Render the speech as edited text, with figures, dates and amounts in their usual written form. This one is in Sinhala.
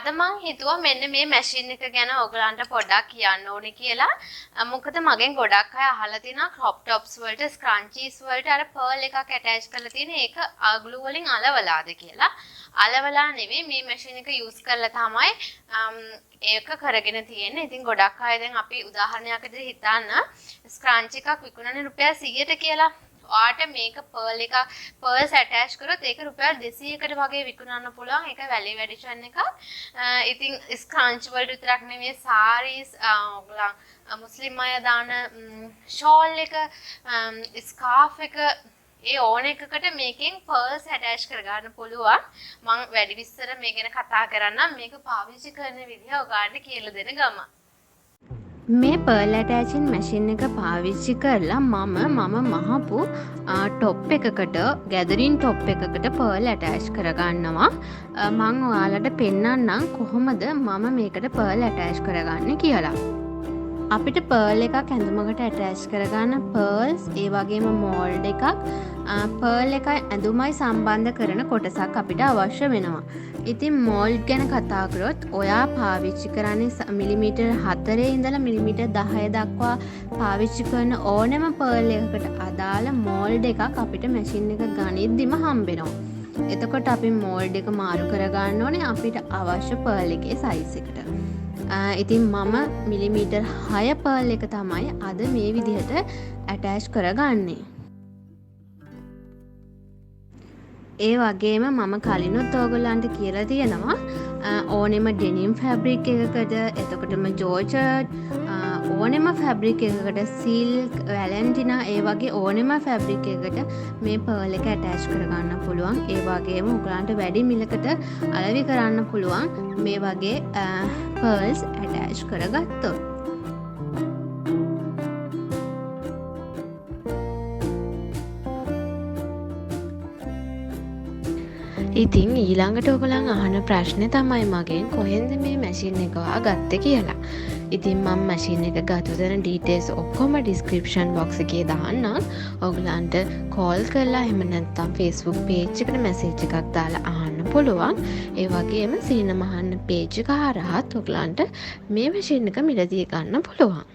අද මං හිතුවා මෙන්න මේ මැෂින් එක ගැන ඔයගලන්ට පොඩ්ඩක් කියන්න ඕනේ කියලා. මොකද මගෙන් ගොඩක් අය අහලා තිනවා crop tops වලට scrunchies වලට අර pearl එකක් attach කරලා තියෙන ඒක glue වලින් අලවලාද කියලා. අලවලා නෙවෙයි මේ මැෂින් එක use කරලා තමයි ඒක කරගෙන තියෙන්නේ. ඉතින් ගොඩක් අය දැන් අපි උදාහරණයක් විදිහට හිතන්න scrunchie එකක් විකුණන්නේ රුපියල් 100ට කියලා. ඔයාට මේක pearls attach කරොත් ඒක රුපියල් 200කට වගේ විකුණන්න පුළුවන්. ඒක value addition එකක්. ඉතින් scrunch වලට විතරක් නෙමෙයි sarees ඔයගොල්ලන් මුස්ලිම් අය දාන shawl එක scarf එක ඒ ඕන එකකට මේකෙන් pearls attach කරගන්න පුළුවන්. මම වැඩි විස්තර මේ ගැන කතා කරන්නම්. මේක පාවිච්චි කරන විදිහ ඔයාලට කියලා දෙන ගම. මේ pearl attaching machine එක පාවිච්චි කරලා මම මහපු top එකකට gathering top එකකට pearl attach කරගන්නවා. මම ඔයාලට පෙන්නන්නම් කොහොමද මම මේකට pearl attach කරගන්නේ කියලා. අපිට pearl එකක් ඇඳුමකට attach කරගන්න pearls ඒ වගේම mold එකක් pearl එකයි ඇඳුමයි සම්බන්ධ කරන කොටසක් අපිට අවශ්‍ය වෙනවා. ඉතින් mold ගැන කතා කරොත් ඔයා පාවිච්චි කරන්නේ මිලිමීටර් 4 ඉඳලා මිලිමීටර් 10 දක්වා පාවිච්චි කරන ඕනෑම pearl එකකට අදාළ mold එකක් අපිට machine එක ගනිද්දිම හම්බෙනවා. එතකොට අපි mold එක මාරු කරගන්න ඕනේ අපිට අවශ්‍ය pearl එකේ size එකට. ඉතින් මම මිලිමීටර් 6 pearl එක තමයි අද මේ විදිහට attach කරගන්නේ. ඒ වගේම මම කලිනුත් ඕගොල්ලන්ට කියලා තියෙනවා ඕනෙම ඩෙනිම් ෆැබ්‍රික් එකකට එතකොටම ජෝර්ජට් ඕනෙම ෆැබ්‍රික් එකකට සිල්ක් වැලන්ටිනා ඒ වගේ ඕනෙම ෆැබ්‍රික් එකකට මේ pearl එක attach කරගන්න පුළුවන්. ඒ වගේම ඔයගලන්ට වැඩි මිලකට අලෙවි කරන්න පුළුවන් මේ වගේ pearls attach කරගත්තොත්. ඉතින් ඊළඟට ඔයගොල්ලන් අහන ප්‍රශ්නේ තමයි මගෙන් කොහෙන්ද මේ මැෂින් එක ගත්තේ කියලා. ඉතින් මම මැෂින් එක ගත්ත තැන ඩීටේල්ස් ඔක්කොම ඩිස්ක්‍රිප්ෂන් බොක්ස් එකේ දාන්නම්. ඔයගලන්ට කෝල් කරලා එහෙම නැත්නම් Facebook page එකට මැසේජ් එකක් දාලා අහන්න පුළුවන්. ඒ වගේම සීන මහන්න page එක හරහා ඔයගලන්ට මේ මැෂින් එක මිලදී ගන්න පුළුවන්.